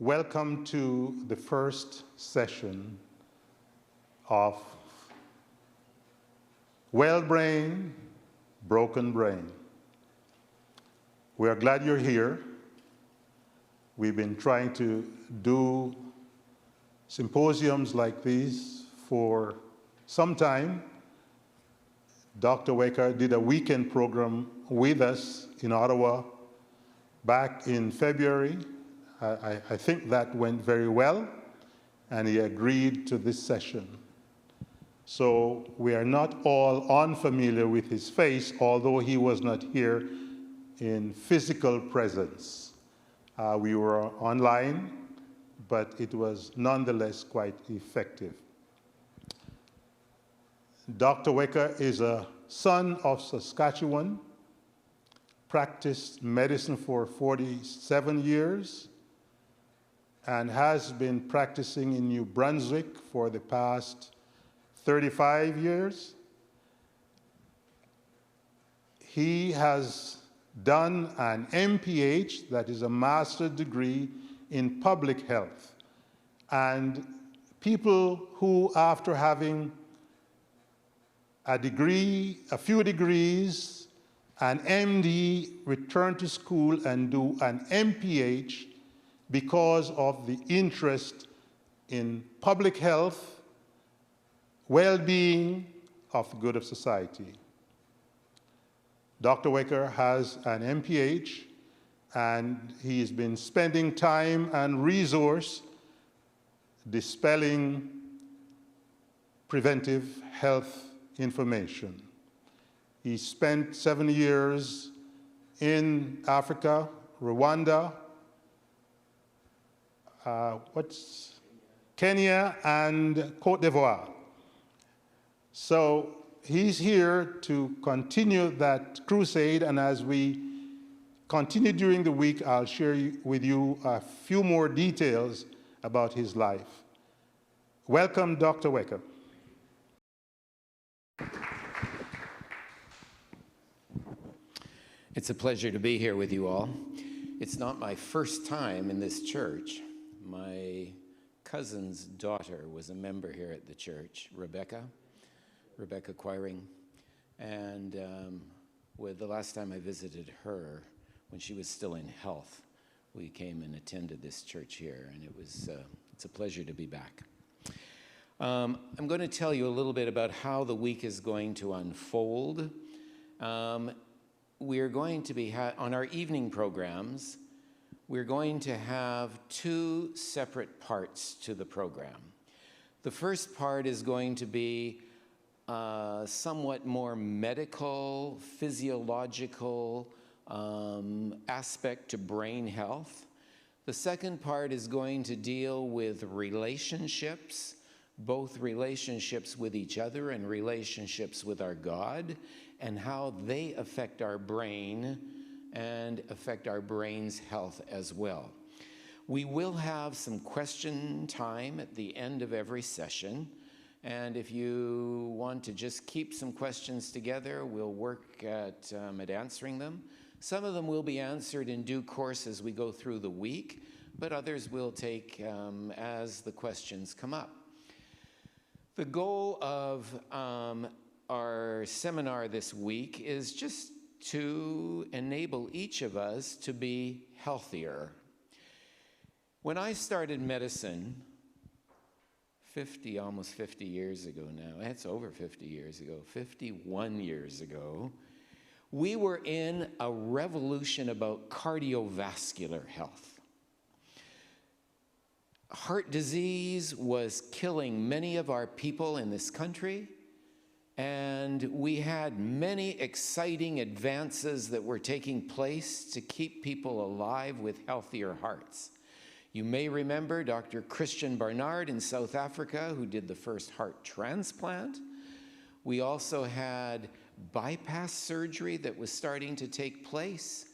Welcome to the first session of Well Brain, Broken Brain. We are glad you're here. We've been trying to do symposiums like these for some time. Dr. Wecker did a weekend program with us in Ottawa back in February. I think that went very well, and he agreed to this session. So we are not all unfamiliar with his face, although he was not here in physical presence. We were online, but it was nonetheless quite effective. Dr. Wecker is a son of Saskatchewan, practiced medicine for 47 years, and has been practicing in New Brunswick for the past 35 years. He has done an MPH, that is a master's degree in public health. And people who, after having a degree, a few degrees, an MD, return to school and do an MPH because of the interest in public health, well-being, of the good of society. Dr. Wecker has an MPH, and he's been spending time and resource dispelling preventive health information. He spent 7 years in Africa, Rwanda, Kenya, and Cote d'Ivoire. So he's here to continue that crusade, and as we continue during the week, I'll share with you a few more details about his life. Welcome, Dr. Wecker. It's a pleasure to be here with you all. It's not my first time in this church. My cousin's daughter was a member here at the church, Rebecca Quiring, and the last time I visited her, when she was still in health, we came and attended this church here, and it's a pleasure to be back. I'm going to tell you a little bit about how the week is going to unfold. We're going to be, on our evening programs, we're going to have two separate parts to the program. The first part is going to be somewhat more medical, physiological aspect to brain health. The second part is going to deal with relationships, both relationships with each other and relationships with our God, and how they affect our brain and affect our brain's health as well. We will have some question time at the end of every session, and if you want to just keep some questions together, we'll work at answering them. Some of them will be answered in due course as we go through the week, but others will take as the questions come up. The goal of our seminar this week is just to enable each of us to be healthier. When I started medicine, almost 50 years ago now, that's over 50 years ago, 51 years ago, we were in a revolution about cardiovascular health. Heart disease was killing many of our people in this country, and we had many exciting advances that were taking place to keep people alive with healthier hearts. You may remember Dr. Christian Barnard in South Africa, who did the first heart transplant. We also had bypass surgery that was starting to take place.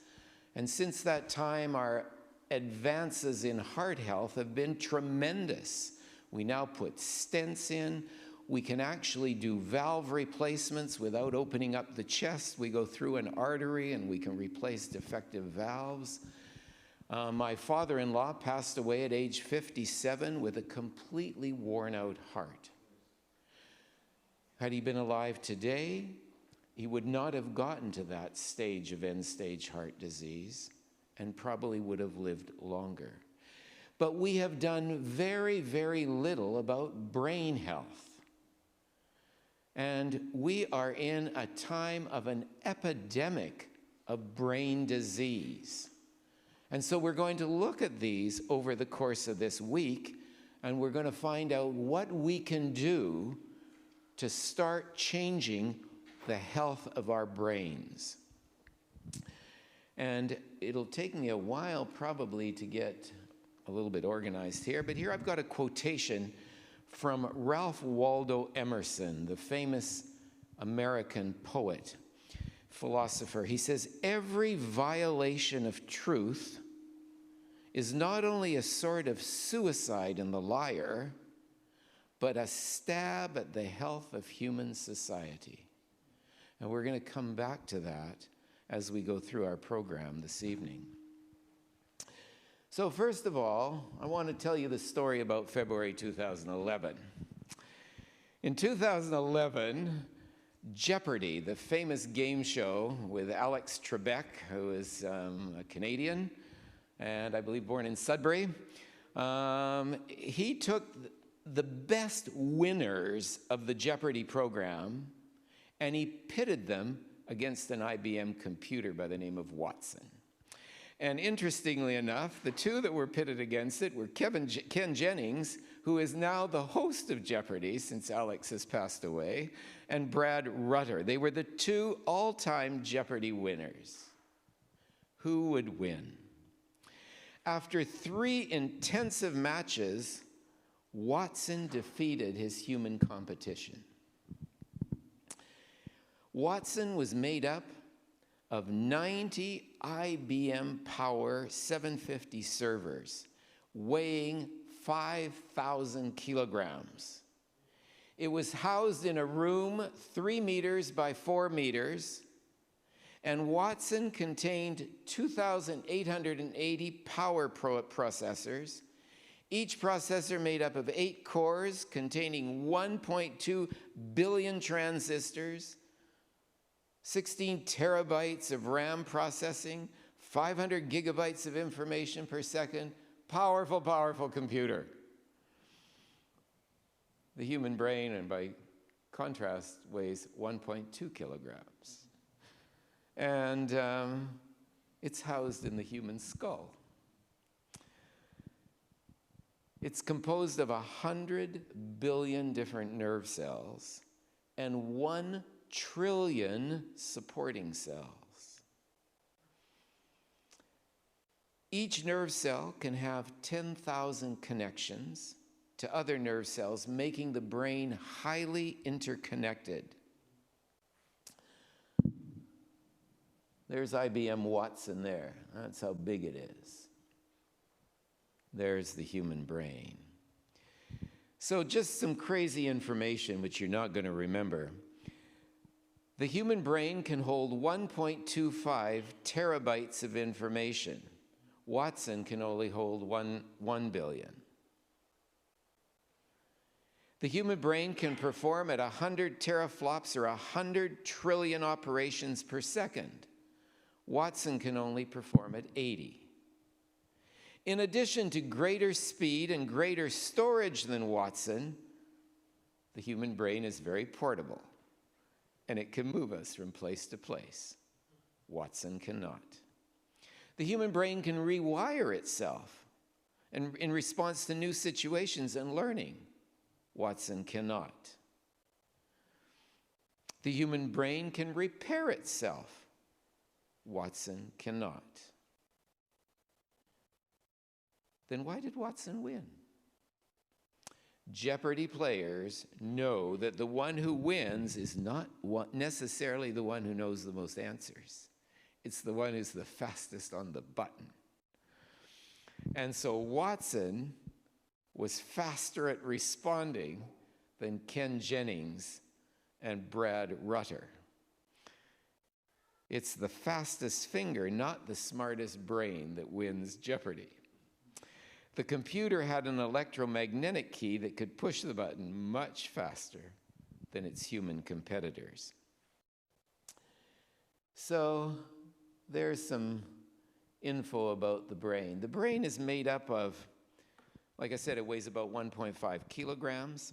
And since that time, our advances in heart health have been tremendous. We now put stents in. We can actually do valve replacements without opening up the chest. We go through an artery and we can replace defective valves. My father-in-law passed away at age 57 with a completely worn-out heart. Had he been alive today, he would not have gotten to that stage of end-stage heart disease and probably would have lived longer. But we have done very, very little about brain health. And we are in a time of an epidemic of brain disease. And so we're going to look at these over the course of this week, and we're going to find out what we can do to start changing the health of our brains. And it'll take me a while probably to get a little bit organized here, but here I've got a quotation from Ralph Waldo Emerson, the famous American poet, philosopher. He says, "Every violation of truth is not only a sort of suicide in the liar, but a stab at the health of human society." And we're going to come back to that as we go through our program this evening. So first of all, I want to tell you the story about February 2011. In 2011, Jeopardy, the famous game show with Alex Trebek, who is a Canadian, and I believe born in Sudbury, he took the best winners of the Jeopardy program and he pitted them against an IBM computer by the name of Watson. And interestingly enough, the two that were pitted against it were Ken Jennings, who is now the host of Jeopardy since Alex has passed away, and Brad Rutter. They were the two all-time Jeopardy winners. Who would win? After 3 intensive matches, Watson defeated his human competition. Watson was made up of 90 IBM Power 750 servers, weighing 5,000 kilograms. It was housed in a room 3 meters by 4 meters, and Watson contained 2,880 power processors, each processor made up of 8 cores containing 1.2 billion transistors, 16 terabytes of RAM processing, 500 gigabytes of information per second. Powerful, powerful computer. The human brain, and by contrast, weighs 1.2 kilograms. And it's housed in the human skull. It's composed of 100 billion different nerve cells and 1 trillion supporting cells. Each nerve cell can have 10,000 connections to other nerve cells, making the brain highly interconnected. There's IBM Watson there. That's how big it is. There's the human brain. So just some crazy information which you're not going to remember. The human brain can hold 1.25 terabytes of information. Watson can only hold 1 billion. The human brain can perform at 100 teraflops or 100 trillion operations per second. Watson can only perform at 80. In addition to greater speed and greater storage than Watson, the human brain is very portable, and it can move us from place to place. Watson cannot. The human brain can rewire itself in response to new situations and learning. Watson cannot. The human brain can repair itself. Watson cannot. Then why did Watson win? Jeopardy players know that the one who wins is not necessarily the one who knows the most answers. It's the one who's the fastest on the button. And so Watson was faster at responding than Ken Jennings and Brad Rutter. It's the fastest finger, not the smartest brain, that wins Jeopardy. The computer had an electromagnetic key that could push the button much faster than its human competitors. So there's some info about the brain. The brain is made up of, like I said, it weighs about 1.5 kilograms.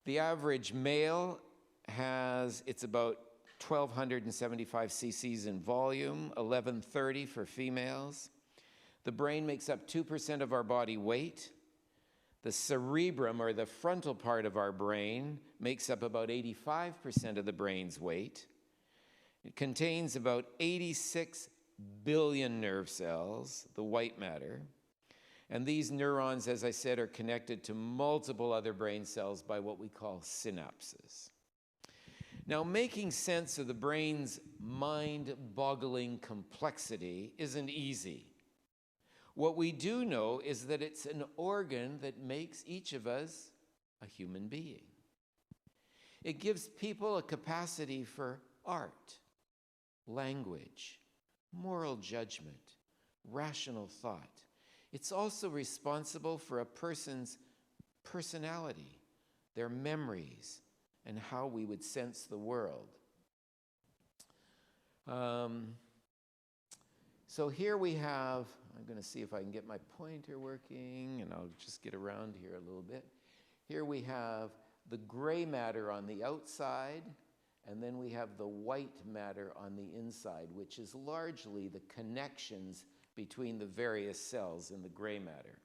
The average male it's about 1,275 cc's in volume, 1,130 for females. The brain makes up 2% of our body weight. The cerebrum, or the frontal part of our brain, makes up about 85% of the brain's weight. It contains about 86 billion nerve cells, the white matter. And these neurons, as I said, are connected to multiple other brain cells by what we call synapses. Now, making sense of the brain's mind-boggling complexity isn't easy. What we do know is that it's an organ that makes each of us a human being. It gives people a capacity for art, language, moral judgment, rational thought. It's also responsible for a person's personality, their memories, and how we would sense the world. So here we have, I'm going to see if I can get my pointer working, and I'll just get around here a little bit. Here we have the gray matter on the outside, and then we have the white matter on the inside, which is largely the connections between the various cells in the gray matter.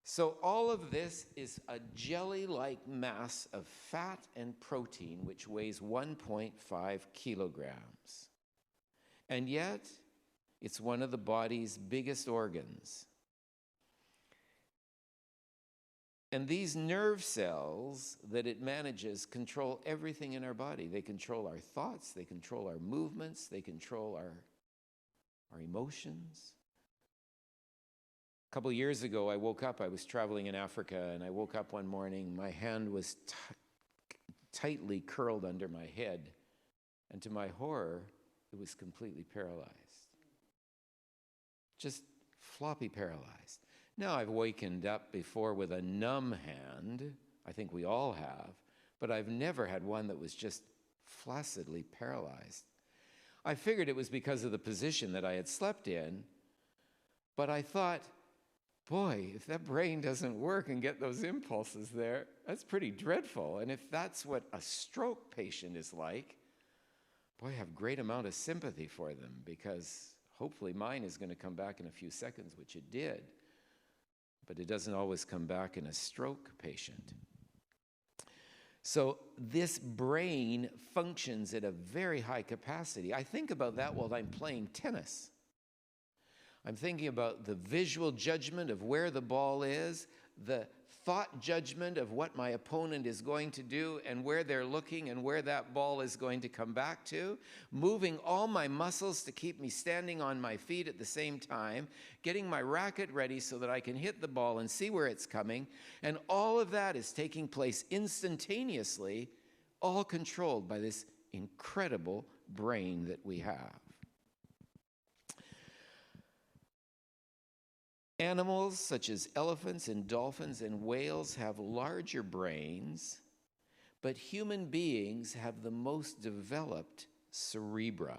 So all of this is a jelly-like mass of fat and protein, which weighs 1.5 kilograms. And yet, it's one of the body's biggest organs. And these nerve cells that it manages control everything in our body. They control our thoughts, they control our movements, they control our emotions. A couple years ago, I woke up, I was traveling in Africa, and I woke up one morning, my hand was tightly curled under my head, and to my horror, it was completely paralyzed. Just floppy paralyzed. Now, I've wakened up before with a numb hand, I think we all have, but I've never had one that was just flaccidly paralyzed. I figured it was because of the position that I had slept in, but I thought, boy, if that brain doesn't work and get those impulses there, that's pretty dreadful. And if that's what a stroke patient is like, boy, I have great amount of sympathy for them, because hopefully mine is going to come back in a few seconds, which it did. But it doesn't always come back in a stroke patient. So this brain functions at a very high capacity. I think about that while I'm playing tennis. I'm thinking about the visual judgment of where the ball is, the thought judgment of what my opponent is going to do and where they're looking and where that ball is going to come back to, moving all my muscles to keep me standing on my feet at the same time, getting my racket ready so that I can hit the ball and see where it's coming, and all of that is taking place instantaneously, all controlled by this incredible brain that we have. Animals such as elephants and dolphins and whales have larger brains, but human beings have the most developed cerebra.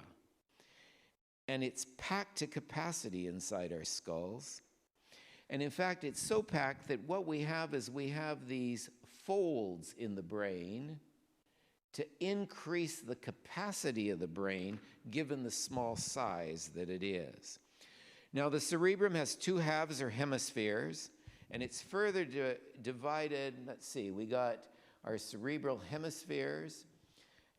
And it's packed to capacity inside our skulls. And in fact, it's so packed that what we have is we have these folds in the brain to increase the capacity of the brain given the small size that it is. Now, the cerebrum has two halves or hemispheres, and it's further divided. Let's see, we got our cerebral hemispheres,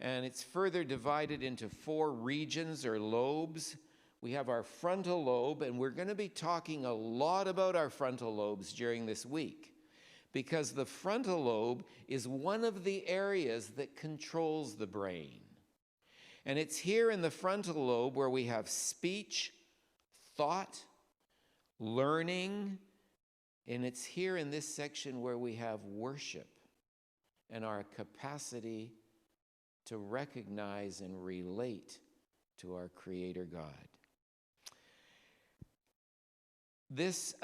and it's further divided into 4 regions or lobes. We have our frontal lobe, and we're going to be talking a lot about our frontal lobes during this week, because the frontal lobe is one of the areas that controls the brain. And it's here in the frontal lobe where we have speech, thought, learning, and it's here in this section where we have worship and our capacity to recognize and relate to our Creator God. This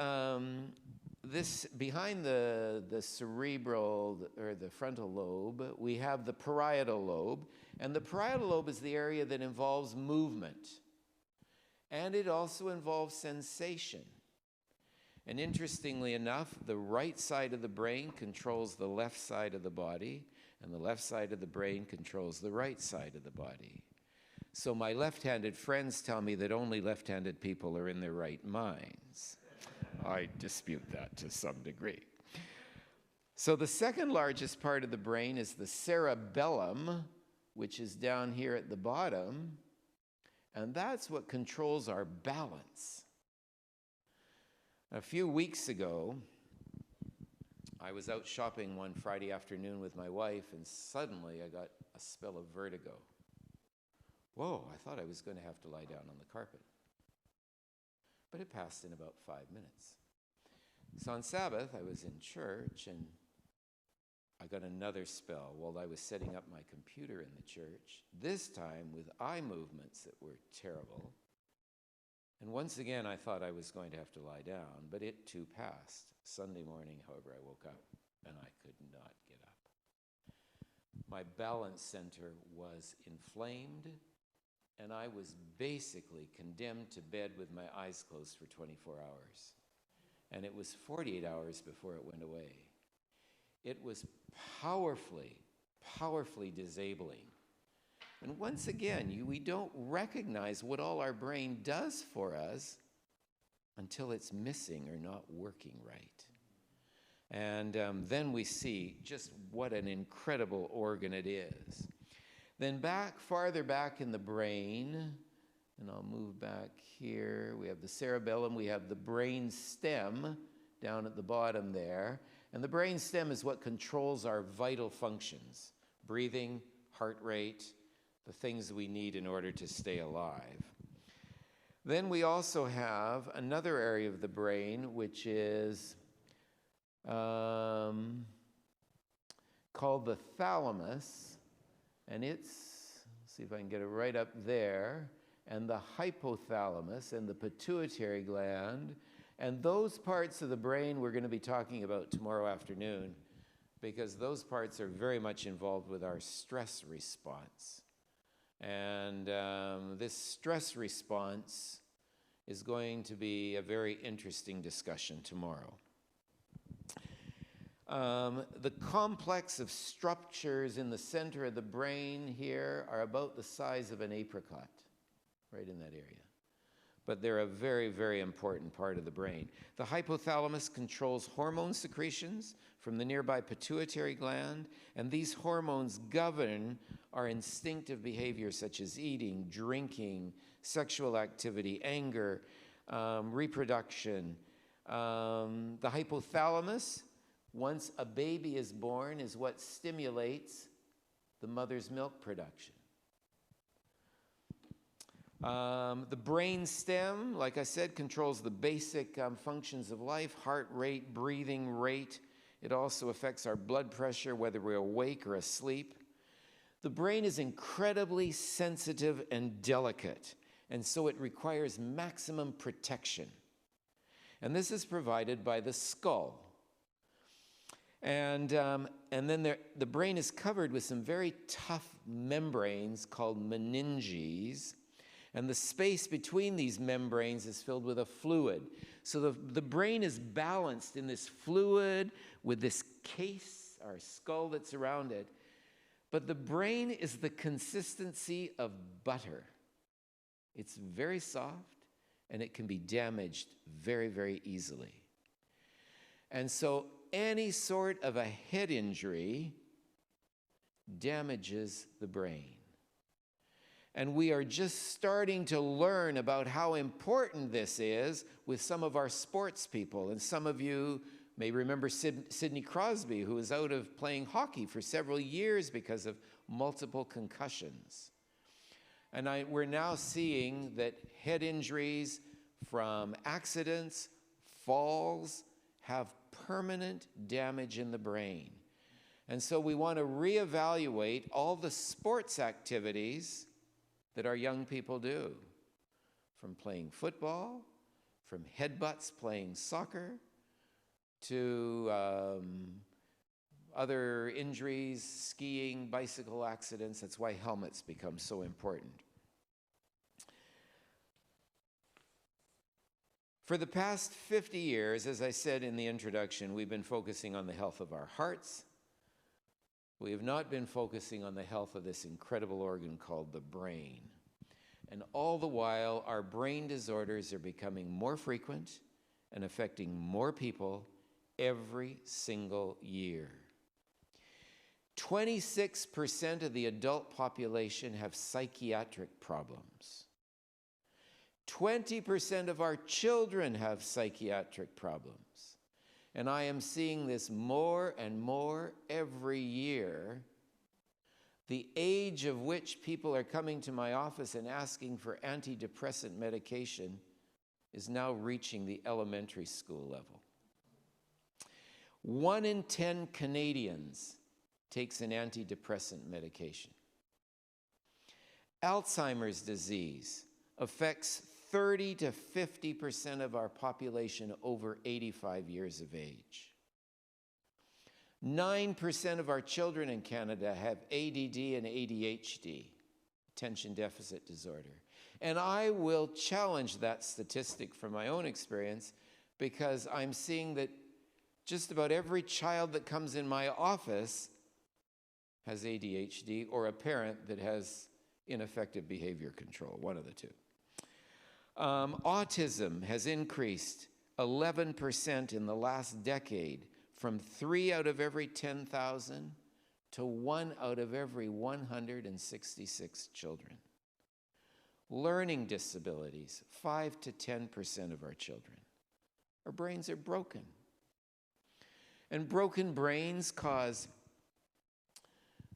behind the cerebral or the frontal lobe, we have the parietal lobe, and the parietal lobe is the area that involves movement, and it also involves sensation. And interestingly enough, the right side of the brain controls the left side of the body, and the left side of the brain controls the right side of the body. So my left-handed friends tell me that only left-handed people are in their right minds. I dispute that to some degree. So the second largest part of the brain is the cerebellum, which is down here at the bottom, and that's what controls our balance. A few weeks ago, I was out shopping one Friday afternoon with my wife, and suddenly I got a spell of vertigo. Whoa, I thought I was going to have to lie down on the carpet. But it passed in about 5 minutes. So on Sabbath, I was in church, and I got another spell while I was setting up my computer in the church, this time with eye movements that were terrible. And once again, I thought I was going to have to lie down, but it too passed. Sunday morning, however, I woke up, and I could not get up. My balance center was inflamed, and I was basically condemned to bed with my eyes closed for 24 hours. And it was 48 hours before it went away. It was powerfully, powerfully disabling. And once again, we don't recognize what all our brain does for us until it's missing or not working right. And then we see just what an incredible organ it is. Then farther back in the brain, and I'll move back here, we have the cerebellum, we have the brain stem down at the bottom there. And the brain stem is what controls our vital functions: breathing, heart rate, the things we need in order to stay alive. Then we also have another area of the brain which is called the thalamus, and let's see if I can get it right up there, and the hypothalamus and the pituitary gland, and those parts of the brain we're going to be talking about tomorrow afternoon, because those parts are very much involved with our stress response. And this stress response is going to be a very interesting discussion tomorrow. The complex of structures in the center of the brain here are about the size of an apricot, right in that area. But they're a very, very important part of the brain. The hypothalamus controls hormone secretions from the nearby pituitary gland, and these hormones govern our instinctive behaviors such as eating, drinking, sexual activity, anger, reproduction. The hypothalamus, once a baby is born, is what stimulates the mother's milk production. The brain stem, like I said, controls the basic functions of life: heart rate, breathing rate. It also affects our blood pressure, whether we're awake or asleep. The brain is incredibly sensitive and delicate, and so it requires maximum protection. And this is provided by the skull. And then the brain is covered with some very tough membranes called meninges, and the space between these membranes is filled with a fluid. So the brain is balanced in this fluid with this case, our skull, that's around it. But the brain is the consistency of butter. It's very soft, and it can be damaged very, very easily. And so any sort of a head injury damages the brain. And we are just starting to learn about how important this is with some of our sports people. And some of you may remember Sidney Crosby, who was out of playing hockey for several years because of multiple concussions. And we're now seeing that head injuries from accidents, falls, have permanent damage in the brain. And so we want to reevaluate all the sports activities that our young people do, from playing football, from headbutts playing soccer, to other injuries, skiing, bicycle accidents. That's why helmets become so important. For the past 50 years, as I said in the introduction, we've been focusing on the health of our hearts. We have not been focusing on the health of this incredible organ called the brain. And all the while, our brain disorders are becoming more frequent and affecting more people every single year. 26% of the adult population have psychiatric problems. 20% of our children have psychiatric problems. And I am seeing this more and more every year. The age of which people are coming to my office and asking for antidepressant medication is now reaching the elementary school level. 1 in 10 Canadians takes an antidepressant medication. Alzheimer's disease affects 30 to 50% of our population over 85 years of age. 9% of our children in Canada have ADD and ADHD, attention deficit disorder. And I will challenge that statistic from my own experience, because I'm seeing that just about every child that comes in my office has ADHD, or a parent that has ineffective behavior control, one of the two. Autism has increased 11% in the last decade, from 3 out of every 10,000 to 1 out of every 166 children. Learning disabilities, 5 to 10% of our children. Our brains are broken. And broken brains cause,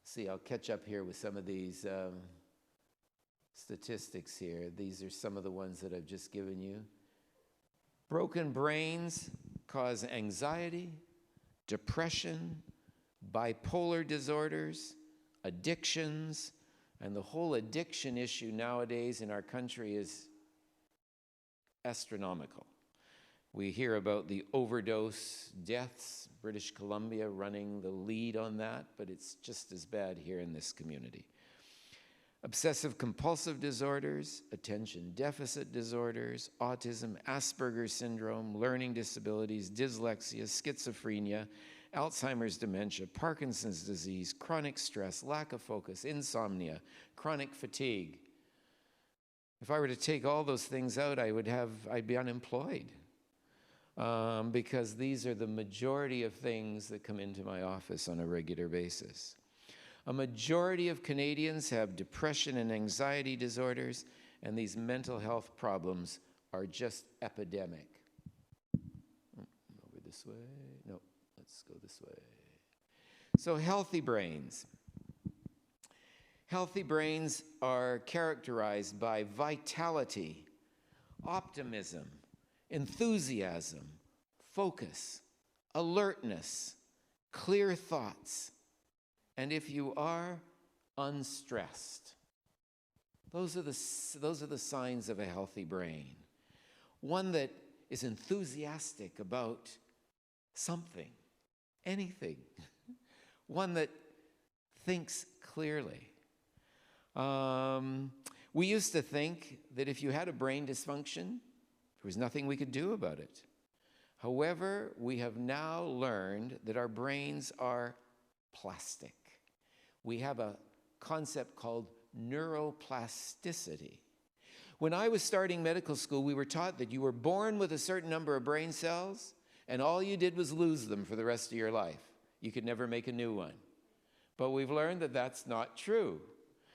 see, I'll catch up here with some of these statistics here. These are some of the ones that I've just given you. Broken brains cause anxiety, depression, bipolar disorders, addictions, and the whole addiction issue nowadays in our country is astronomical. We hear about the overdose deaths, British Columbia running the lead on that, but it's just as bad here in this community. Obsessive compulsive disorders, attention deficit disorders, autism, Asperger's syndrome, learning disabilities, dyslexia, schizophrenia, Alzheimer's dementia, Parkinson's disease, chronic stress, lack of focus, insomnia, chronic fatigue. If I were to take all those things out, I'd be unemployed, because these are the majority of things that come into my office on a regular basis. A majority of Canadians have depression and anxiety disorders, and these mental health problems are just epidemic. Over this way? No, let's go this way. So healthy brains. Healthy brains are characterized by vitality, optimism, enthusiasm, focus, alertness, clear thoughts, and if you are, unstressed. Those are the signs of a healthy brain. One that is enthusiastic about something, anything. One that thinks clearly. We used to think that if you had a brain dysfunction, there was nothing we could do about it. However, we have now learned that our brains are plastic. We have a concept called neuroplasticity. When I was starting medical school, we were taught that you were born with a certain number of brain cells, and all you did was lose them for the rest of your life. You could never make a new one. But we've learned that that's not true.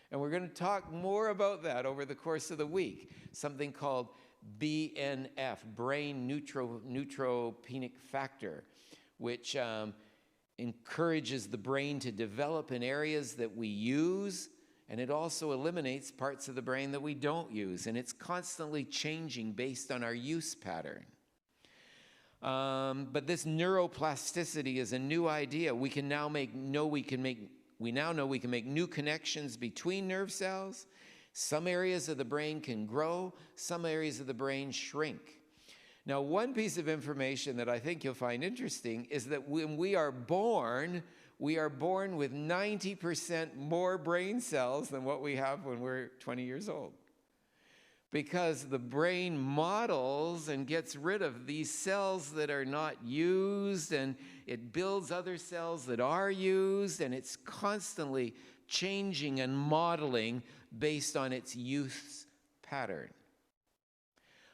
And we're going to talk more about that over the course of the week. Something called BNF, brain neutropenic factor, which encourages the brain to develop in areas that we use, and it also eliminates parts of the brain that we don't use, and it's constantly changing based on our use pattern. But this neuroplasticity is a new idea. We now know we can make new connections between nerve cells. Some areas of the brain can grow, some areas of the brain shrink. Now, one piece of information that I think you'll find interesting is that when we are born with 90% more brain cells than what we have when we're 20 years old. Because the brain models and gets rid of these cells that are not used, and it builds other cells that are used, and it's constantly changing and modeling based on its use pattern.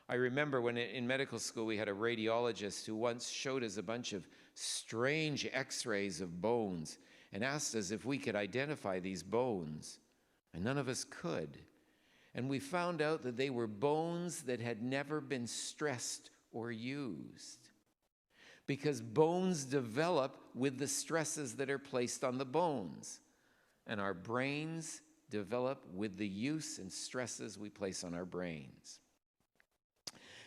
I remember when in medical school we had a radiologist who once showed us a bunch of strange x-rays of bones and asked us if we could identify these bones, and none of us could. And we found out that they were bones that had never been stressed or used. Because bones develop with the stresses that are placed on the bones. And our brains develop with the use and stresses we place on our brains.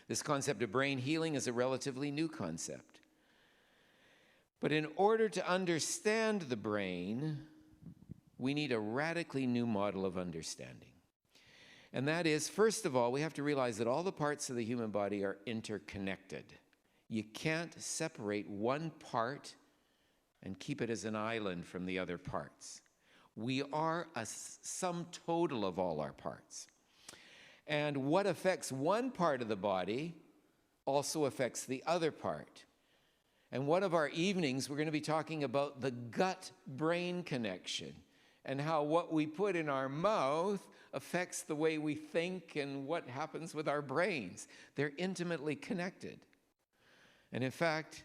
This concept of brain healing is a relatively new concept. But in order to understand the brain, we need a radically new model of understanding. And that is, first of all, we have to realize that all the parts of the human body are interconnected. You can't separate one part and keep it as an island from the other parts. We are a sum total of all our parts. And what affects one part of the body also affects the other part. And one of our evenings, we're going to be talking about the gut-brain connection and how what we put in our mouth affects the way we think and what happens with our brains. They're intimately connected. And in fact,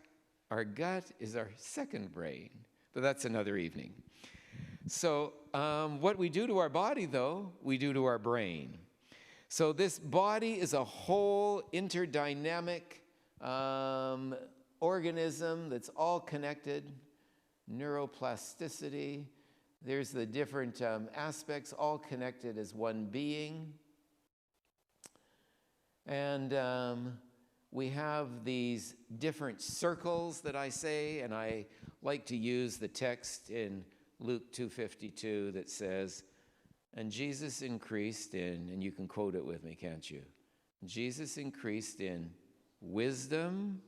our gut is our second brain, but that's another evening. So what we do to our body, though, we do to our brain. So this body is a whole interdynamic organism that's all connected, neuroplasticity. There's the different aspects all connected as one being. And we have these different circles that I say, and I like to use the text in Luke 2:52 that says, and Jesus increased in, and you can quote it with me, can't you? Jesus increased in wisdom,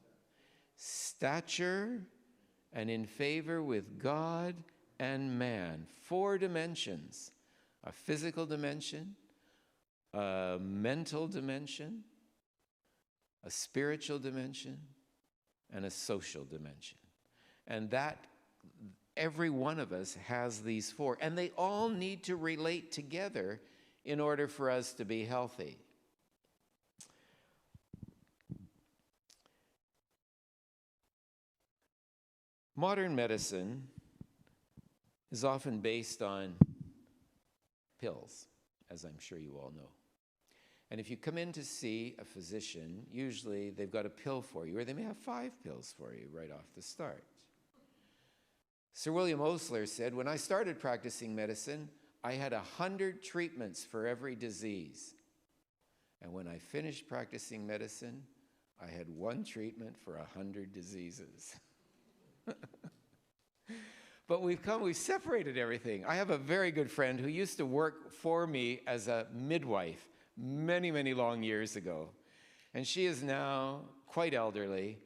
stature, and in favor with God and man. 4 dimensions: a physical dimension, a mental dimension, a spiritual dimension, and a social dimension. And that every one of us has these 4, and they all need to relate together in order for us to be healthy. Modern medicine is often based on pills, as I'm sure you all know. And if you come in to see a physician, usually they've got a pill for you, or they may have 5 pills for you right off the start. Sir William Osler said, when I started practicing medicine, I had 100 treatments for every disease. And when I finished practicing medicine, I had 1 treatment for 100 diseases. But we've separated everything. I have a very good friend who used to work for me as a midwife many, many long years ago. And she is now quite elderly.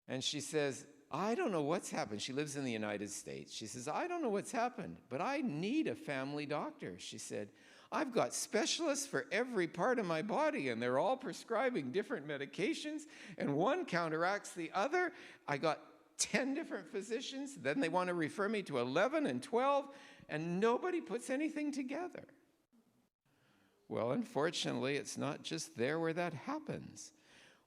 And she says, I don't know what's happened. She lives in the United States. She says, I don't know what's happened, but I need a family doctor. She said, I've got specialists for every part of my body, and they're all prescribing different medications, and one counteracts the other. I got 10 different physicians. Then they want to refer me to 11 and 12, and nobody puts anything together. Well, unfortunately, it's not just there where that happens.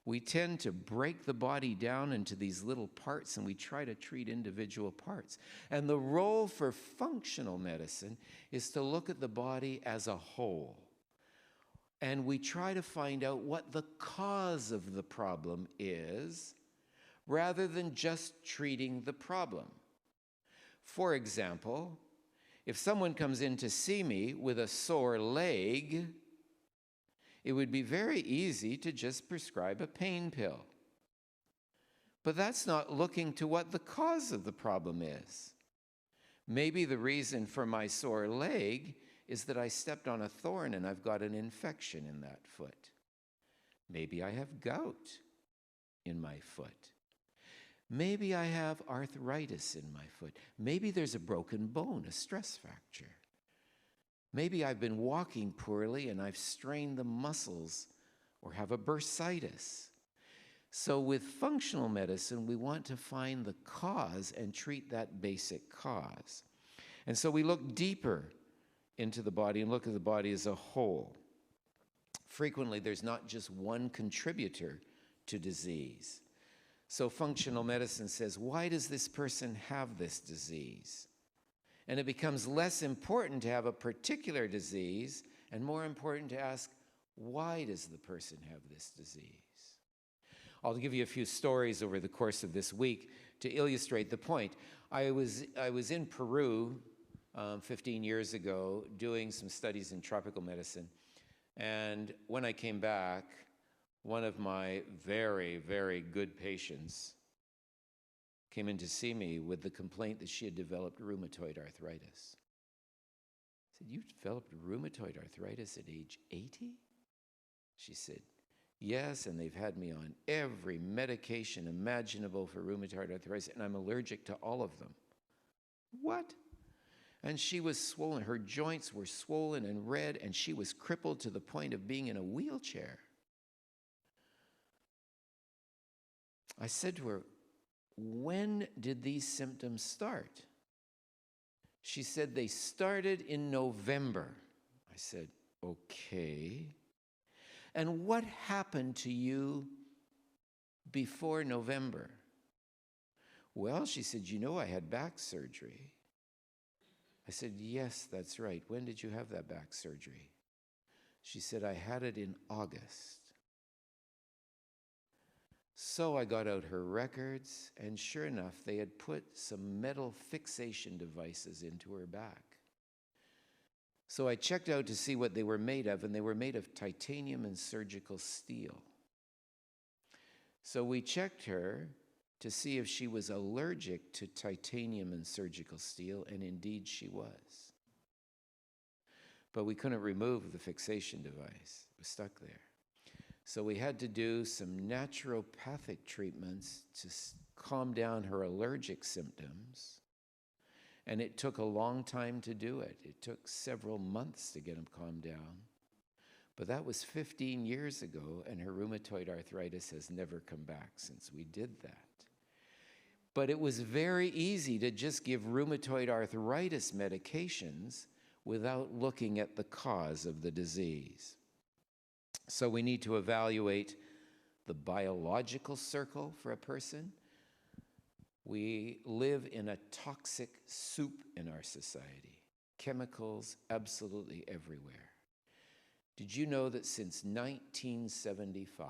We tend to break the body down into these little parts, and we try to treat individual parts. And the role for functional medicine is to look at the body as a whole. And we try to find out what the cause of the problem is, rather than just treating the problem. For example, if someone comes in to see me with a sore leg, it would be very easy to just prescribe a pain pill. But that's not looking to what the cause of the problem is. Maybe the reason for my sore leg is that I stepped on a thorn and I've got an infection in that foot. Maybe I have gout in my foot. Maybe I have arthritis in my foot. Maybe there's a broken bone, a stress fracture. Maybe I've been walking poorly and I've strained the muscles or have a bursitis. So with functional medicine, we want to find the cause and treat that basic cause. And so we look deeper into the body and look at the body as a whole. Frequently, there's not just one contributor to disease. So functional medicine says, why does this person have this disease? And it becomes less important to have a particular disease and more important to ask, why does the person have this disease? I'll give you a few stories over the course of this week to illustrate the point. I was in Peru 15 years ago doing some studies in tropical medicine. And when I came back, one of my very, very good patients came in to see me with the complaint that she had developed rheumatoid arthritis. I said, "You developed rheumatoid arthritis at age 80? She said, "Yes, and they've had me on every medication imaginable for rheumatoid arthritis, and I'm allergic to all of them." What? And she was swollen. Her joints were swollen and red, and she was crippled to the point of being in a wheelchair. I said to her, "When did these symptoms start?" She said, "They started in November." I said, "Okay. And what happened to you before November?" "Well," she said, "you know I had back surgery." I said, "Yes, that's right. When did you have that back surgery?" She said, "I had it in August." So I got out her records, and sure enough, they had put some metal fixation devices into her back. So I checked out to see what they were made of, and they were made of titanium and surgical steel. So we checked her to see if she was allergic to titanium and surgical steel, and indeed she was. But we couldn't remove the fixation device. It was stuck there. So we had to do some naturopathic treatments to calm down her allergic symptoms. And it took a long time to do it. It took several months to get them calmed down. But that was 15 years ago, and her rheumatoid arthritis has never come back since we did that. But it was very easy to just give rheumatoid arthritis medications without looking at the cause of the disease. So we need to evaluate the biological circle for a person. We live in a toxic soup in our society. Chemicals absolutely everywhere. Did you know that since 1975,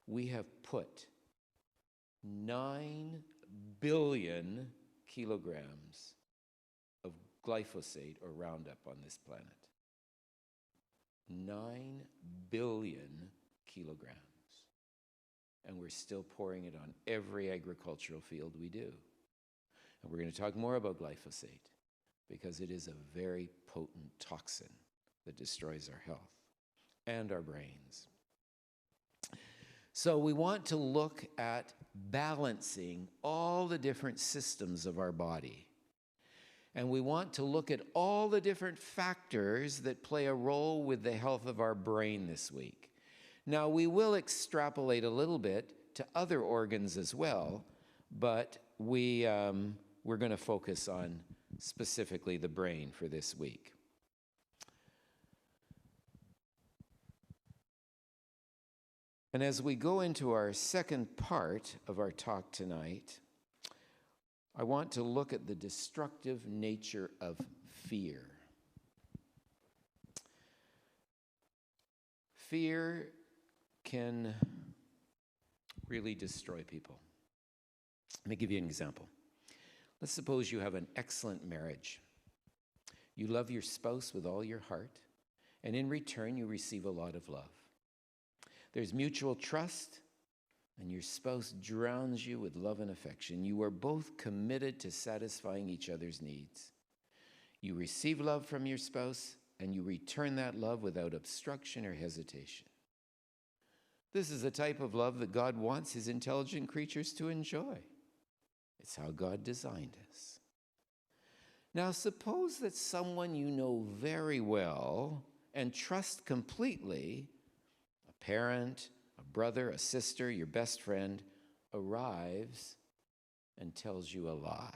we have put 9 billion kilograms of glyphosate or Roundup on this planet? 9 billion kilograms. And we're still pouring it on every agricultural field we do. And we're going to talk more about glyphosate because it is a very potent toxin that destroys our health and our brains. So we want to look at balancing all the different systems of our body. And we want to look at all the different factors that play a role with the health of our brain this week. Now, we will extrapolate a little bit to other organs as well, but we're going to focus on specifically the brain for this week. And as we go into our second part of our talk tonight, I want to look at the destructive nature of fear. Fear can really destroy people. Let me give you an example. Let's suppose you have an excellent marriage. You love your spouse with all your heart, and in return, you receive a lot of love. There's mutual trust, and your spouse drowns you with love and affection, you are both committed to satisfying each other's needs. You receive love from your spouse, and you return that love without obstruction or hesitation. This is the type of love that God wants his intelligent creatures to enjoy. It's how God designed us. Now, suppose that someone you know very well and trust completely, a parent, a brother, a sister, your best friend, arrives and tells you a lie.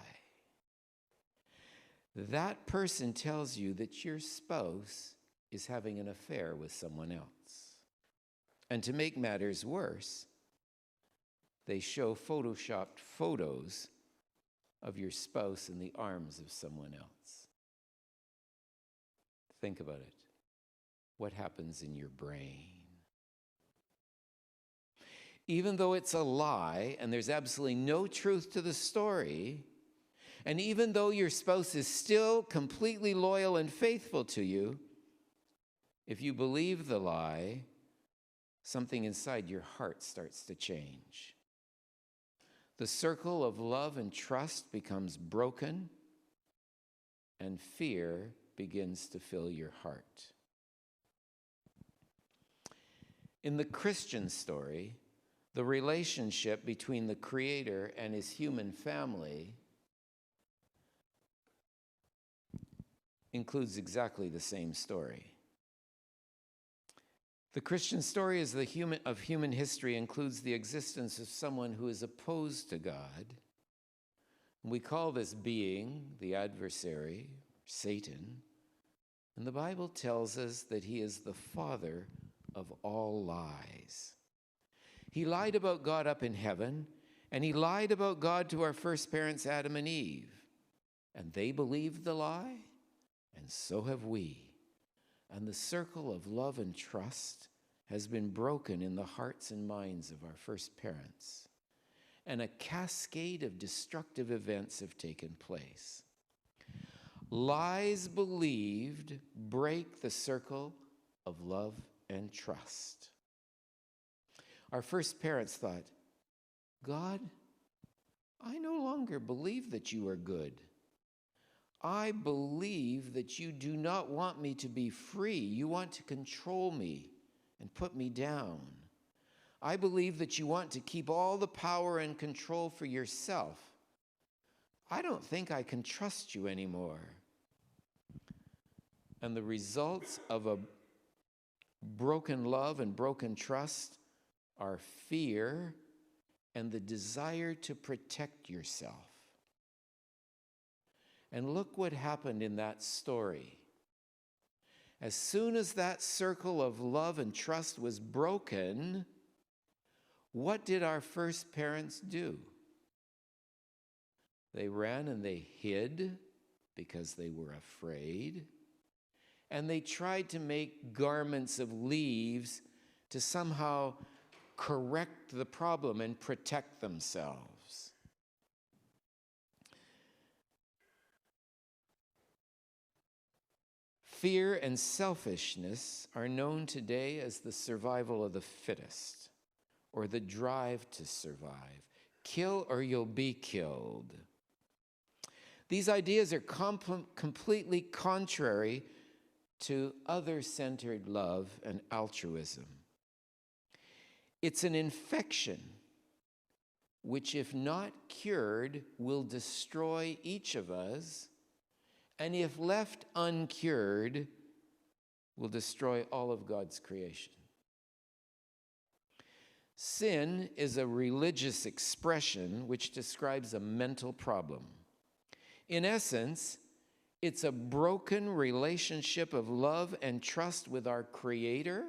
That person tells you that your spouse is having an affair with someone else. And to make matters worse, they show photoshopped photos of your spouse in the arms of someone else. Think about it. What happens in your brain? Even though it's a lie and there's absolutely no truth to the story, and even though your spouse is still completely loyal and faithful to you, if you believe the lie, something inside your heart starts to change. The circle of love and trust becomes broken, and fear begins to fill your heart. In the Christian story, the relationship between the Creator and his human family includes exactly the same story. The Christian story of human history includes the existence of someone who is opposed to God. We call this being the adversary, Satan, and the Bible tells us that he is the father of all lies. He lied about God up in heaven, and he lied about God to our first parents, Adam and Eve. And they believed the lie, and so have we. And the circle of love and trust has been broken in the hearts and minds of our first parents. And a cascade of destructive events have taken place. Lies believed break the circle of love and trust. Our first parents thought, God, I no longer believe that you are good. I believe that you do not want me to be free. You want to control me and put me down. I believe that you want to keep all the power and control for yourself. I don't think I can trust you anymore. And the results of a broken love and broken trust are fear and the desire to protect yourself. And look what happened in that story. As soon as that circle of love and trust was broken, what did our first parents do? They ran and they hid because they were afraid. And they tried to make garments of leaves to somehow correct the problem and protect themselves. Fear and selfishness are known today as the survival of the fittest, or the drive to survive. Kill or you'll be killed. These ideas are completely contrary to other-centered love and altruism. It's an infection which, if not cured, will destroy each of us, and if left uncured, will destroy all of God's creation. Sin is a religious expression which describes a mental problem. In essence, it's a broken relationship of love and trust with our Creator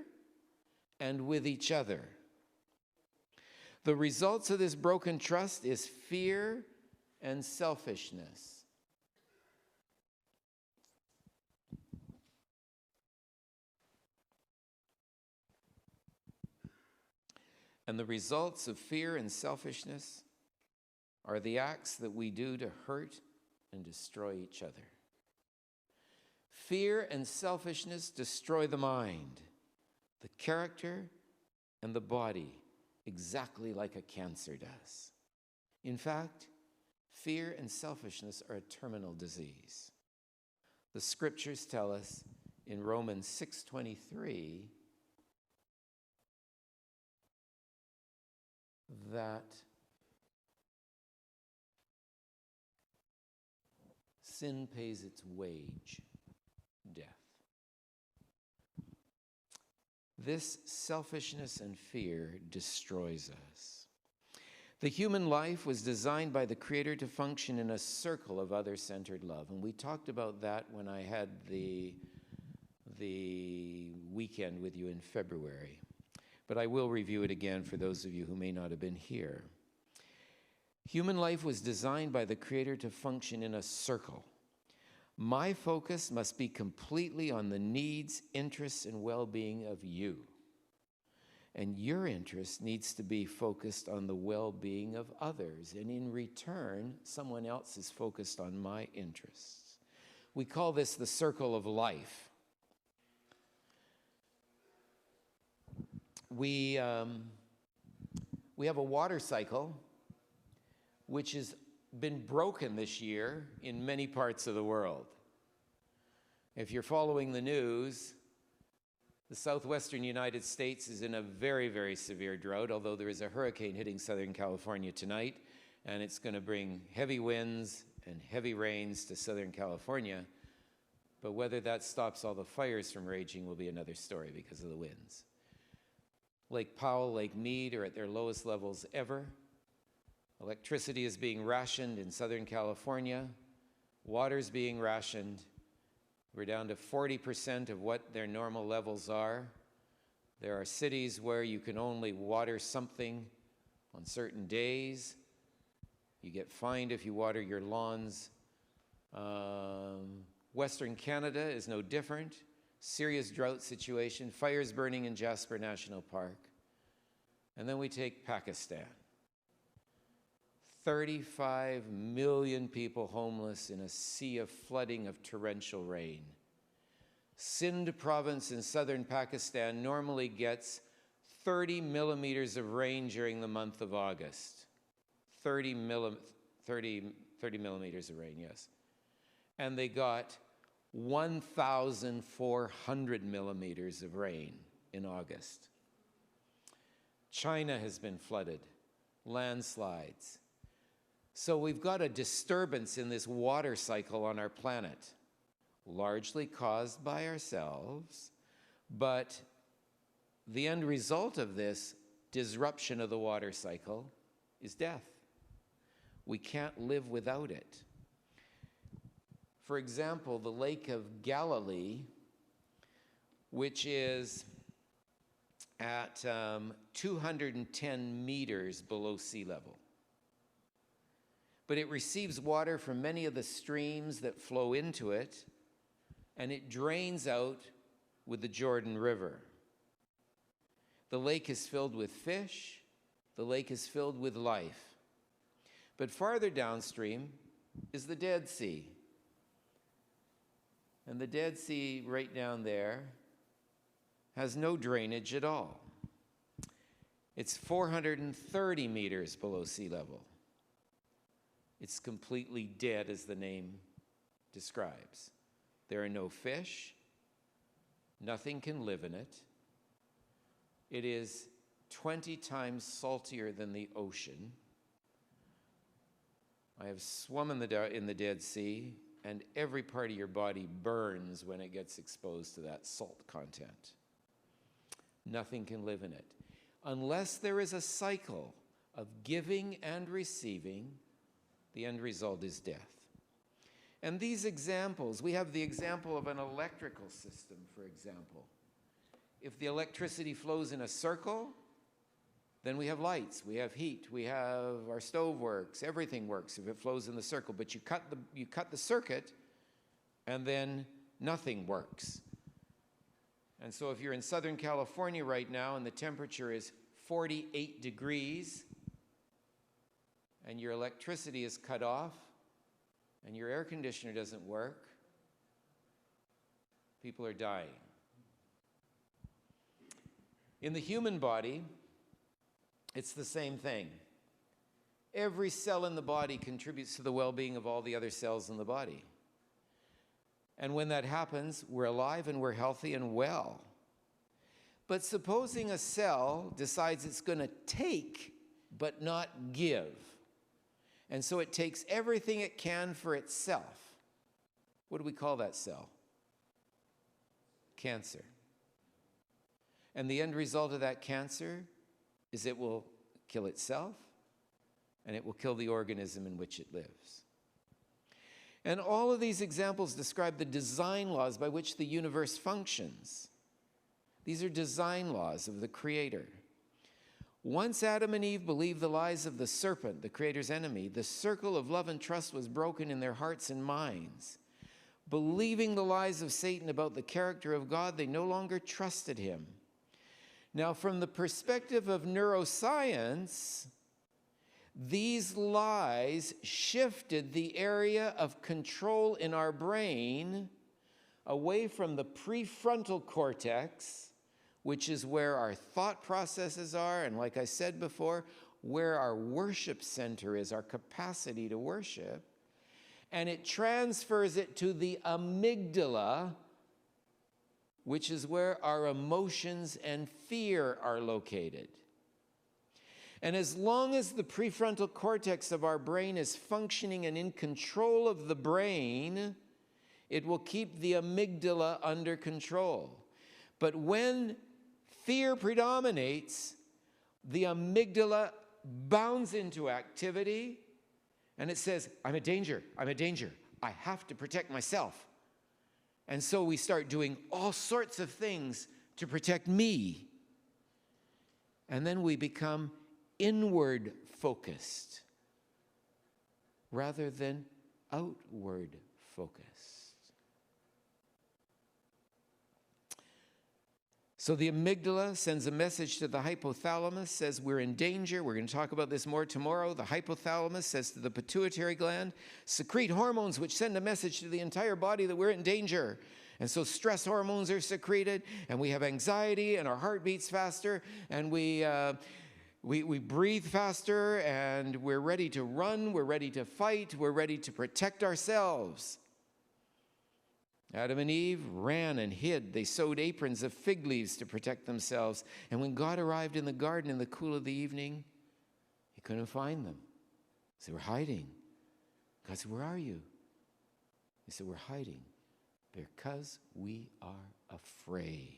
and with each other. The results of this broken trust is fear and selfishness. And the results of fear and selfishness are the acts that we do to hurt and destroy each other. Fear and selfishness destroy the mind, the character, and the body, exactly like a cancer does. In fact, fear and selfishness are a terminal disease. The scriptures tell us in Romans 6:23 that sin pays its wage, death. This selfishness and fear destroys us. The human life was designed by the Creator to function in a circle of other-centered love. And we talked about that when I had the weekend with you in February. But I will review it again for those of you who may not have been here. Human life was designed by the Creator to function in a circle. My focus must be completely on the needs, interests, and well-being of you. And your interest needs to be focused on the well-being of others. And in return, someone else is focused on my interests. We call this the circle of life. We have a water cycle which has been broken this year in many parts of the world. If you're following the news, the southwestern United States is in a very, very severe drought, although there is a hurricane hitting Southern California tonight, and it's going to bring heavy winds and heavy rains to Southern California. But whether that stops all the fires from raging will be another story because of the winds. Lake Powell, Lake Mead are at their lowest levels ever. Electricity is being rationed in Southern California. Water's being rationed. We're down to 40% of what their normal levels are. There are cities where you can only water something on certain days. You get fined if you water your lawns. Western Canada is no different. Serious drought situation, fires burning in Jasper National Park. And then we take Pakistan. 35 million people homeless in a sea of flooding of torrential rain. Sindh province in southern Pakistan normally gets 30 millimeters of rain during the month of August. 30 millimeters of rain, yes. And they got 1,400 millimeters of rain in August. China has been flooded, landslides. So we've got a disturbance in this water cycle on our planet, largely caused by ourselves, but the end result of this disruption of the water cycle is death. We can't live without it. For example, the Lake of Galilee, which is at 210 meters below sea level. But it receives water from many of the streams that flow into it, and it drains out with the Jordan River. The lake is filled with fish. The lake is filled with life. But farther downstream is the Dead Sea. And the Dead Sea right down there has no drainage at all. It's 430 meters below sea level. It's completely dead, as the name describes. There are no fish. Nothing can live in it. It is 20 times saltier than the ocean. I have swum in the Dead Sea, and every part of your body burns when it gets exposed to that salt content. Nothing can live in it. Unless there is a cycle of giving and receiving, the end result is death. And these examples, we have the example of an electrical system, for example. If the electricity flows in a circle, then we have lights, we have heat, we have our stove works, everything works if it flows in the circle. But you cut the circuit, and then nothing works. And so if you're in Southern California right now and the temperature is 48 degrees, and your electricity is cut off, and your air conditioner doesn't work, people are dying. In the human body, It's the same thing. Every cell in the body contributes to the well-being of all the other cells in the body. And when that happens, we're alive and we're healthy and well. But supposing a cell decides it's going to take but not give, and so it takes everything it can for itself. What do we call that cell? Cancer. And the end result of that cancer is it will kill itself, and it will kill the organism in which it lives. And all of these examples describe the design laws by which the universe functions. These are design laws of the Creator. Once Adam and Eve believed the lies of the serpent, the Creator's enemy, the circle of love and trust was broken in their hearts and minds. Believing the lies of Satan about the character of God, they no longer trusted him. Now, from the perspective of neuroscience, these lies shifted the area of control in our brain away from the prefrontal cortex, which is where our thought processes are, and like I said before, where our worship center is, our capacity to worship, and it transfers it to the amygdala, which is where our emotions and fear are located. And as long as the prefrontal cortex of our brain is functioning and in control of the brain, it will keep the amygdala under control. But when fear predominates, the amygdala bounds into activity, and it says, I'm a danger, I have to protect myself. And so we start doing all sorts of things to protect me. And then we become inward focused rather than outward focused. So the amygdala sends a message to the hypothalamus, says we're in danger. We're going to talk about this more tomorrow. The hypothalamus says to the pituitary gland, secrete hormones which send a message to the entire body that we're in danger. And so stress hormones are secreted, and we have anxiety, and our heart beats faster, and we breathe faster, and we're ready to run, we're ready to fight, we're ready to protect ourselves. Adam and Eve ran and hid. They sewed aprons of fig leaves to protect themselves. And when God arrived in the garden in the cool of the evening, he couldn't find them. So they were hiding. God said, where are you? They said, we're hiding because we are afraid.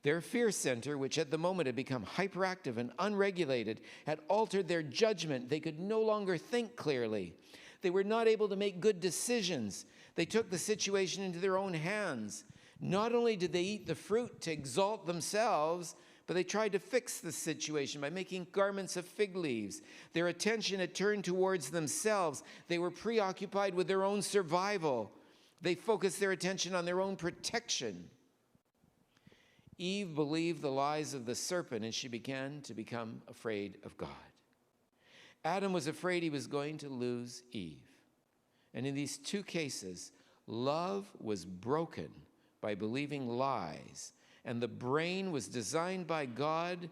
Their fear center, which at the moment had become hyperactive and unregulated, had altered their judgment. They could no longer think clearly. They were not able to make good decisions. They took the situation into their own hands. Not only did they eat the fruit to exalt themselves, but they tried to fix the situation by making garments of fig leaves. Their attention had turned towards themselves. They were preoccupied with their own survival. They focused their attention on their own protection. Eve believed the lies of the serpent, and she began to become afraid of God. Adam was afraid he was going to lose Eve. And in these two cases, love was broken by believing lies, and the brain was designed by God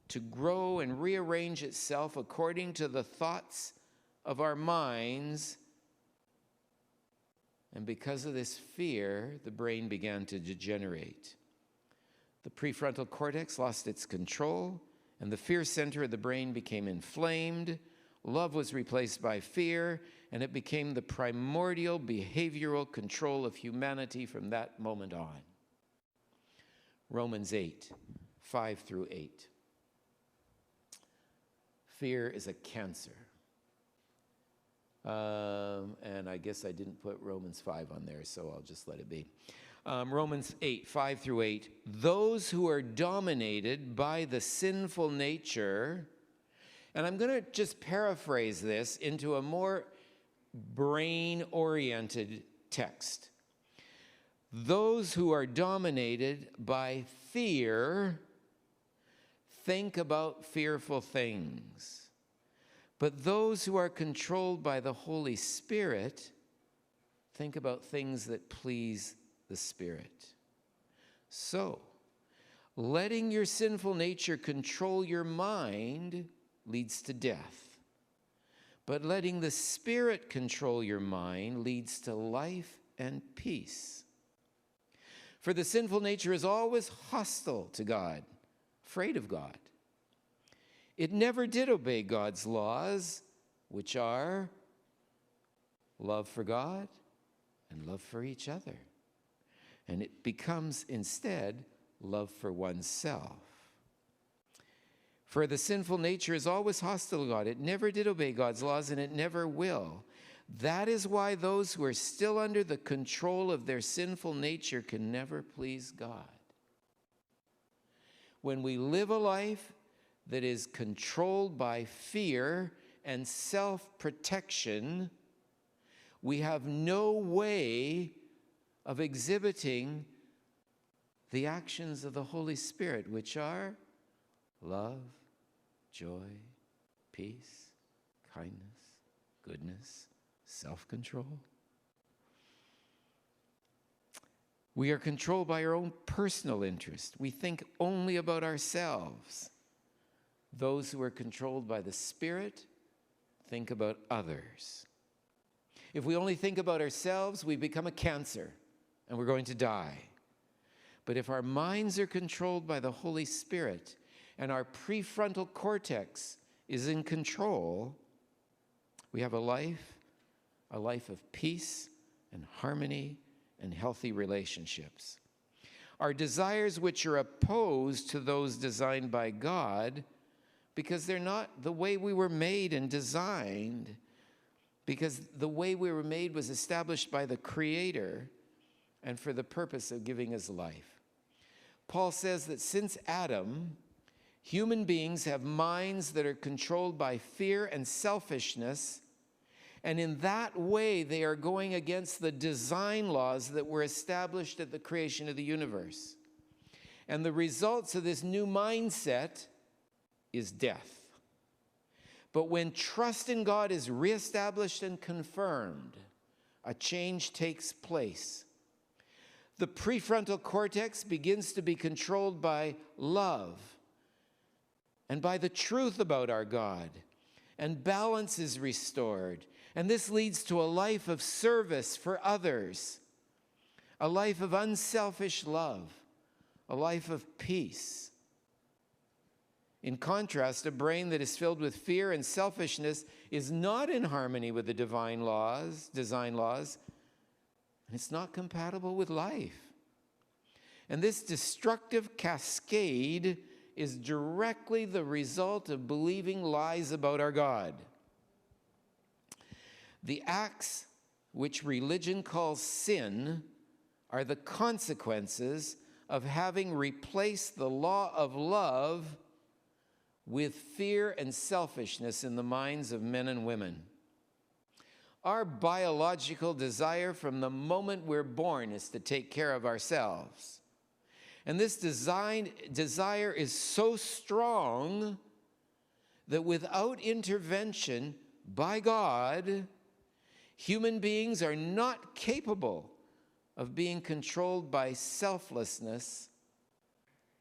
to grow and rearrange itself according to the thoughts of our minds. And because of this fear, the brain began to degenerate. The prefrontal cortex lost its control, and the fear center of the brain became inflamed. Love was replaced by fear, and it became the primordial behavioral control of humanity from that moment on. Romans 8, 5 through 8. Fear is a cancer. And I guess I didn't put Romans 5 on there, so I'll just let it be. Romans 8, 5 through 8. Those who are dominated by the sinful nature, and I'm going to just paraphrase this into a more brain-oriented text. Those who are dominated by fear think about fearful things. But those who are controlled by the Holy Spirit think about things that please the Spirit. So, letting your sinful nature control your mind leads to death. But letting the Spirit control your mind leads to life and peace. For the sinful nature is always hostile to God, afraid of God. It never did obey God's laws, which are love for God and love for each other. And it becomes instead love for oneself. For the sinful nature is always hostile to God. It never did obey God's laws, and it never will. That is why those who are still under the control of their sinful nature can never please God. When we live a life that is controlled by fear and self-protection, we have no way of exhibiting the actions of the Holy Spirit, which are love, joy, peace, kindness, goodness, self-control. We are controlled by our own personal interest. We think only about ourselves. Those who are controlled by the Spirit think about others. If we only think about ourselves, we become a cancer and we're going to die. But if our minds are controlled by the Holy Spirit and our prefrontal cortex is in control, we have a life of peace and harmony and healthy relationships. Our desires, which are opposed to those designed by God, because they're not the way we were made and designed, because the way we were made was established by the Creator and for the purpose of giving us life. Paul says that since Adam, human beings have minds that are controlled by fear and selfishness, and in that way they are going against the design laws that were established at the creation of the universe. And the results of this new mindset is death. But when trust in God is reestablished and confirmed, a change takes place. The prefrontal cortex begins to be controlled by love and by the truth about our God, and balance is restored. And this leads to a life of service for others, a life of unselfish love, a life of peace. In contrast, a brain that is filled with fear and selfishness is not in harmony with the design laws, and it's not compatible with life. And this destructive cascade is directly the result of believing lies about our God. The acts which religion calls sin are the consequences of having replaced the law of love with fear and selfishness in the minds of men and women. Our biological desire from the moment we're born is to take care of ourselves. And this desire is so strong that without intervention by God, human beings are not capable of being controlled by selflessness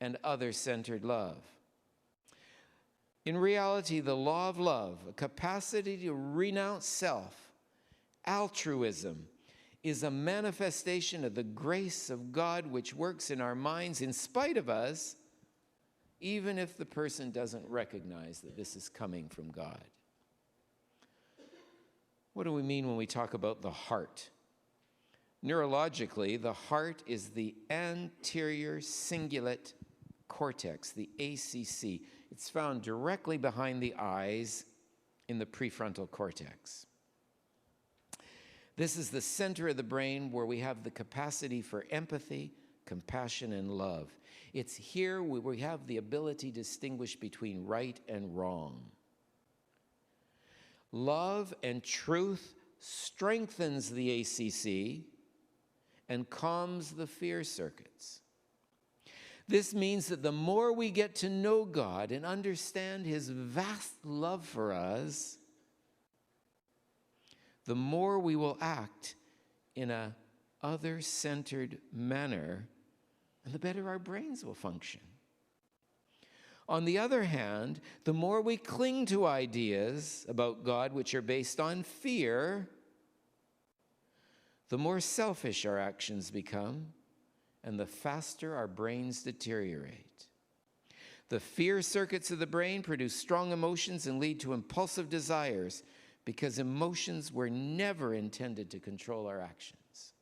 and other-centered love. In reality, the law of love, a capacity to renounce self, altruism, is a manifestation of the grace of God which works in our minds in spite of us, even if the person doesn't recognize that this is coming from God. What do we mean when we talk about the heart? Neurologically, the heart is the anterior cingulate cortex, the ACC. It's found directly behind the eyes in the prefrontal cortex. This is the center of the brain where we have the capacity for empathy, compassion, and love. It's here where we have the ability to distinguish between right and wrong. Love and truth strengthens the ACC and calms the fear circuits. This means that the more we get to know God and understand His vast love for us, the more we will act in an other-centered manner, and the better our brains will function. On the other hand, the more we cling to ideas about God which are based on fear, the more selfish our actions become, and the faster our brains deteriorate. The fear circuits of the brain produce strong emotions and lead to impulsive desires, because emotions were never intended to control our actions.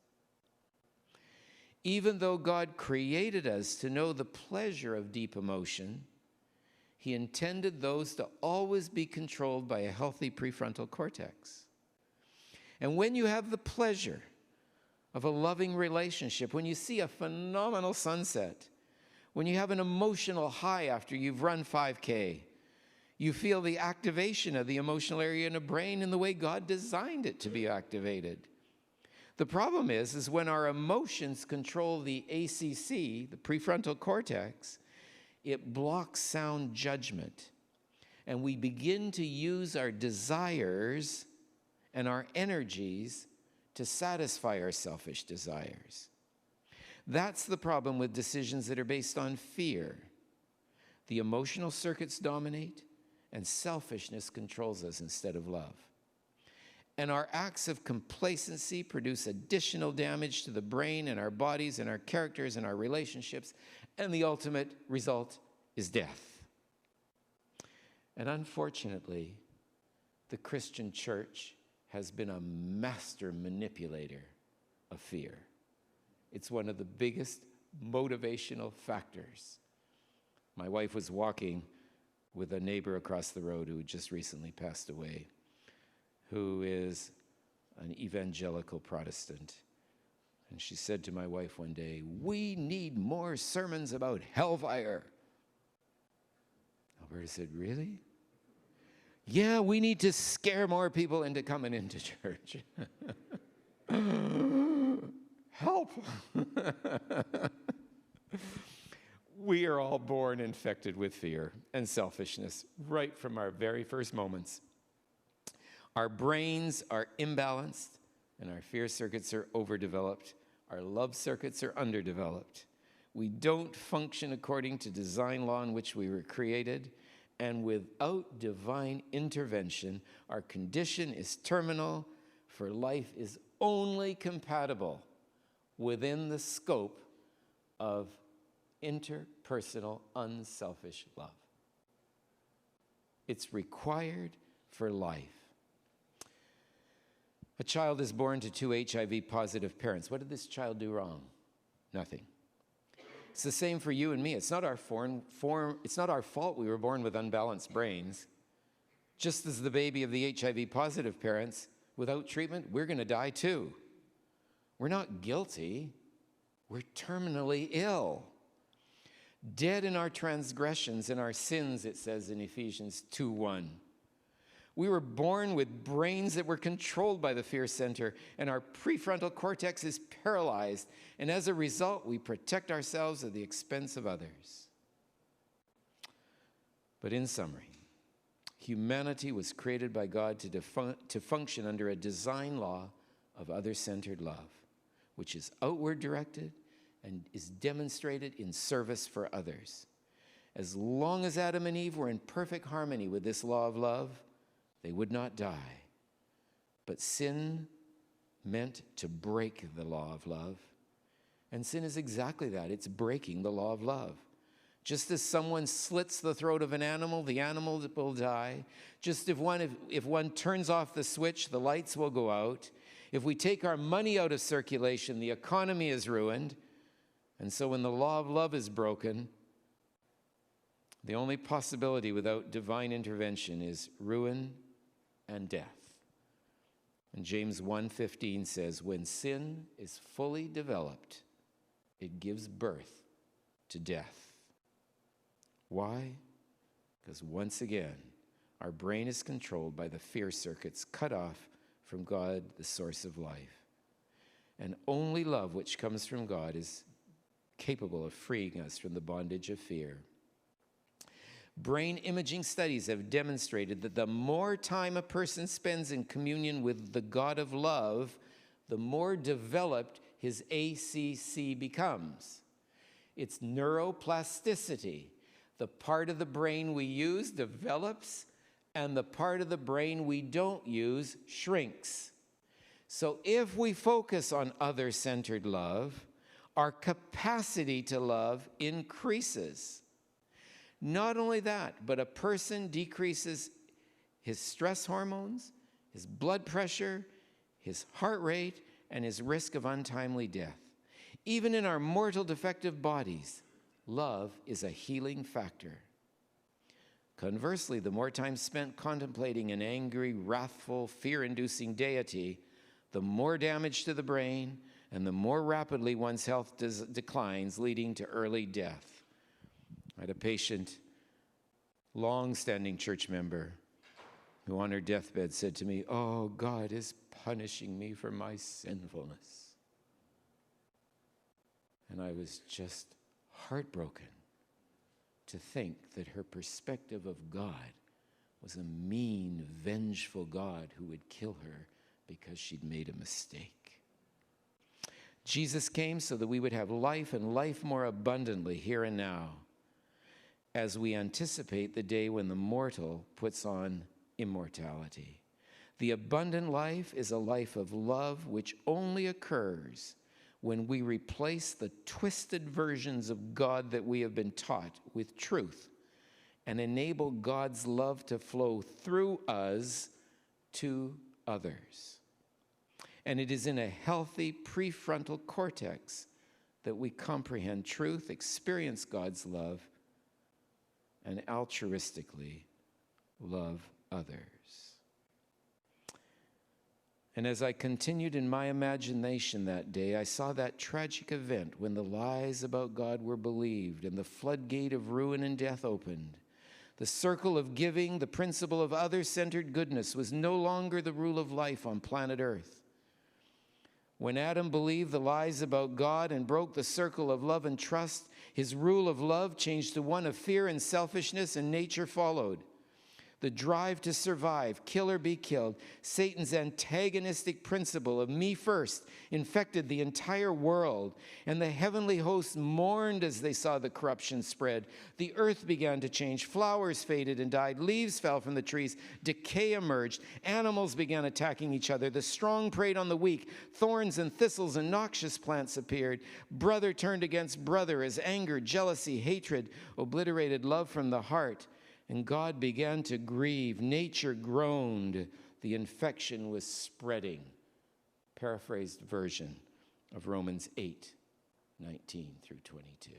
Even though God created us to know the pleasure of deep emotion, He intended those to always be controlled by a healthy prefrontal cortex. And when you have the pleasure of a loving relationship, when you see a phenomenal sunset, when you have an emotional high after you've run 5K, you feel the activation of the emotional area in the brain in the way God designed it to be activated. The problem is when our emotions control the ACC, the prefrontal cortex, it blocks sound judgment. And we begin to use our desires and our energies to satisfy our selfish desires. That's the problem with decisions that are based on fear. The emotional circuits dominate, and selfishness controls us instead of love. And our acts of complacency produce additional damage to the brain and our bodies and our characters and our relationships, and the ultimate result is death. And unfortunately, the Christian church has been a master manipulator of fear. It's one of the biggest motivational factors. My wife was walking with a neighbor across the road who just recently passed away, who is an evangelical Protestant. And she said to my wife one day, "We need more sermons about hellfire." Alberta said, "Really?" "Yeah, we need to scare more people into coming into church." Help! We are all born infected with fear and selfishness right from our very first moments. Our brains are imbalanced, and our fear circuits are overdeveloped. Our love circuits are underdeveloped. We don't function according to design law in which we were created, and without divine intervention, our condition is terminal, for life is only compatible within the scope of interpersonal, unselfish love. It's required for life. A child is born to 2 HIV-positive parents. What did this child do wrong? Nothing. It's the same for you and me. It's not our fault we were born with unbalanced brains. Just as the baby of the HIV-positive parents, without treatment, we're going to die too. We're not guilty. We're terminally ill. Dead in our transgressions and our sins, it says in Ephesians 2:1. We were born with brains that were controlled by the fear center, and our prefrontal cortex is paralyzed, and as a result, we protect ourselves at the expense of others. But in summary, humanity was created by God to function under a design law of other-centered love, which is outward directed and is demonstrated in service for others. As long as Adam and Eve were in perfect harmony with this law of love, they would not die. But sin meant to break the law of love. And sin is exactly that. It's breaking the law of love. Just as someone slits the throat of an animal, the animal will die. Just if one turns off the switch, the lights will go out. If we take our money out of circulation, the economy is ruined. And so when the law of love is broken, the only possibility without divine intervention is ruin and death. And James 1:15 says, when sin is fully developed, it gives birth to death. Why? Because once again, our brain is controlled by the fear circuits cut off from God, the source of life. And only love which comes from God is capable of freeing us from the bondage of fear. Brain imaging studies have demonstrated that the more time a person spends in communion with the God of love, the more developed his ACC becomes. It's neuroplasticity. The part of the brain we use develops, and the part of the brain we don't use shrinks. So if we focus on other-centered love, our capacity to love increases. Not only that, but a person decreases his stress hormones, his blood pressure, his heart rate, and his risk of untimely death. Even in our mortal defective bodies, love is a healing factor. Conversely, the more time spent contemplating an angry, wrathful, fear-inducing deity, the more damage to the brain and the more rapidly one's health declines, leading to early death. I had a patient, long-standing church member, who on her deathbed said to me, "Oh, God is punishing me for my sinfulness." And I was just heartbroken to think that her perspective of God was a mean, vengeful God who would kill her because she'd made a mistake. Jesus came so that we would have life and life more abundantly here and now, as we anticipate the day when the mortal puts on immortality. The abundant life is a life of love which only occurs when we replace the twisted versions of God that we have been taught with truth and enable God's love to flow through us to others. And it is in a healthy prefrontal cortex that we comprehend truth, experience God's love, and altruistically love others. And as I continued in my imagination that day, I saw that tragic event when the lies about God were believed and the floodgate of ruin and death opened. The circle of giving, the principle of other-centered goodness, was no longer the rule of life on planet Earth. When Adam believed the lies about God and broke the circle of love and trust, his rule of love changed to one of fear and selfishness, and nature followed. The drive to survive, kill or be killed, Satan's antagonistic principle of me first, infected the entire world, and the heavenly hosts mourned as they saw the corruption spread. The earth began to change, flowers faded and died, leaves fell from the trees, decay emerged, animals began attacking each other, the strong preyed on the weak, thorns and thistles and noxious plants appeared, brother turned against brother as anger, jealousy, hatred obliterated love from the heart. And God began to grieve. Nature groaned. The infection was spreading. Paraphrased version of Romans 8:19 through 22.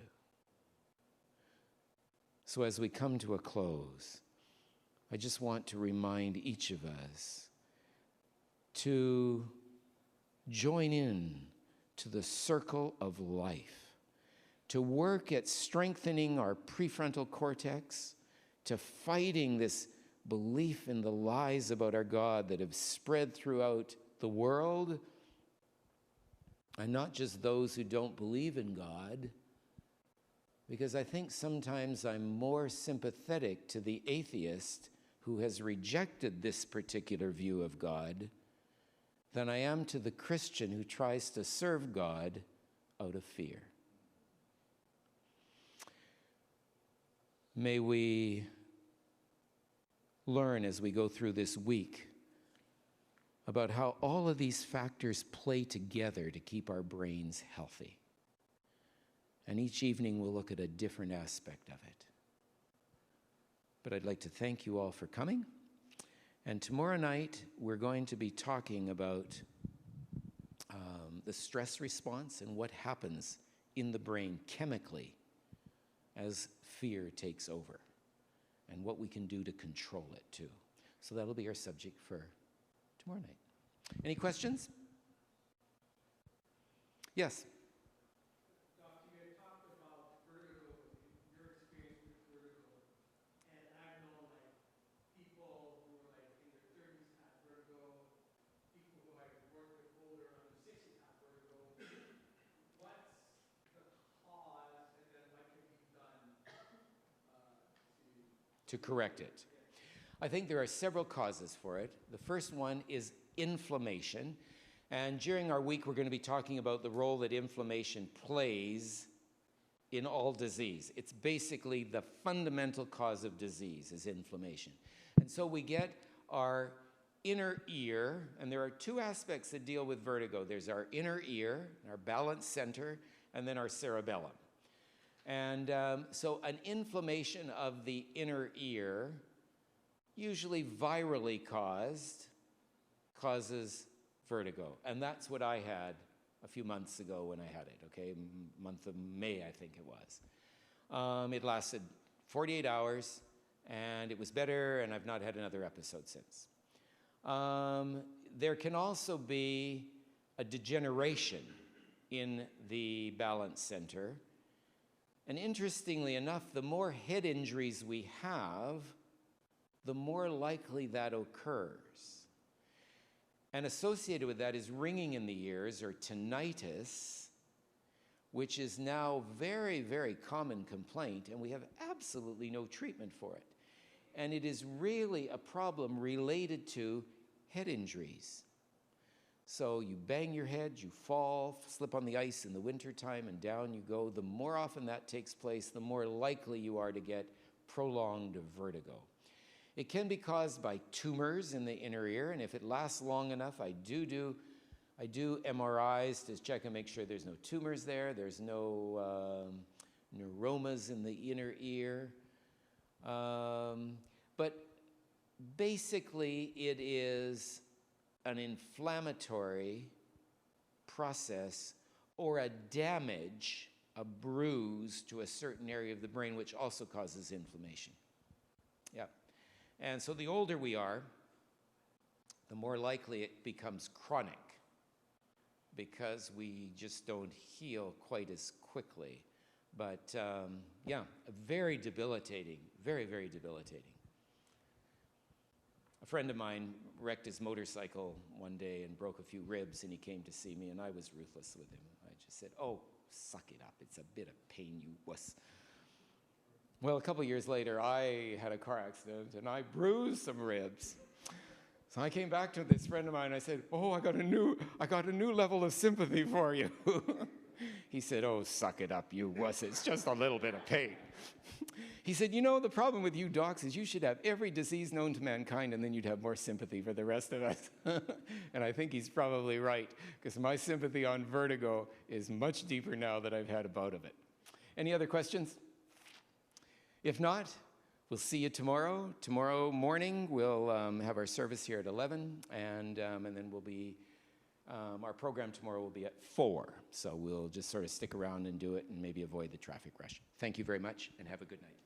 So as we come to a close, I just want to remind each of us to join in to the circle of life, to work at strengthening our prefrontal cortex, to fighting this belief in the lies about our God that have spread throughout the world, and not just those who don't believe in God, because I think sometimes I'm more sympathetic to the atheist who has rejected this particular view of God than I am to the Christian who tries to serve God out of fear. May we learn as we go through this week about how all of these factors play together to keep our brains healthy. And each evening we'll look at a different aspect of it. But I'd like to thank you all for coming. And tomorrow night we're going to be talking about the stress response and what happens in the brain chemically as fear takes over, and what we can do to control it too. So that'll be our subject for tomorrow night. Any questions? Yes? Doctor, you had talked about vertigo, your experience with vertigo, and I've known people who were in their 30s had vertigo, people who I worked with older, under 60s had vertigo. What's the cause, and then what can be done To correct it. I think there are several causes for it. The first one is inflammation. And during our week, we're going to be talking about the role that inflammation plays in all disease. It's basically the fundamental cause of disease is inflammation. And so we get our inner ear, and there are two aspects that deal with vertigo. There's our inner ear, our balance center, and then our cerebellum. And so an inflammation of the inner ear, usually virally caused, causes vertigo. And that's what I had a few months ago when I had it, okay? Month of May, I think it was. It lasted 48 hours, and it was better, and I've not had another episode since. There can also be a degeneration in the balance center. And interestingly enough, the more head injuries we have, the more likely that occurs. And associated with that is ringing in the ears, or tinnitus, which is now very, very common complaint, and we have absolutely no treatment for it. And it is really a problem related to head injuries. So you bang your head, you fall, slip on the ice in the wintertime, and down you go. The more often that takes place, the more likely you are to get prolonged vertigo. It can be caused by tumors in the inner ear, and if it lasts long enough, I do MRIs to check and make sure there's no tumors there, there's no neuromas in the inner ear. But basically, it is an inflammatory process or a damage, a bruise to a certain area of the brain, which also causes inflammation. Yeah. And so the older we are, the more likely it becomes chronic because we just don't heal quite as quickly. But yeah, very debilitating, very, very debilitating. A friend of mine wrecked his motorcycle one day and broke a few ribs, and he came to see me, and I was ruthless with him. I just said, "Oh, suck it up. It's a bit of pain, you wuss." Well, a couple years later, I had a car accident, and I bruised some ribs. So I came back to this friend of mine, and I said, "Oh, I got a new level of sympathy for you." He said, "Oh, suck it up, you wuss. It's just a little bit of pain." He said, "You know, the problem with you docs is you should have every disease known to mankind, and then you'd have more sympathy for the rest of us." And I think he's probably right, because my sympathy on vertigo is much deeper now that I've had a bout of it. Any other questions? If not, we'll see you tomorrow. Tomorrow morning, we'll have our service here at 11, and then we'll be, our program tomorrow will be at 4. So we'll just sort of stick around and do it and maybe avoid the traffic rush. Thank you very much, and have a good night.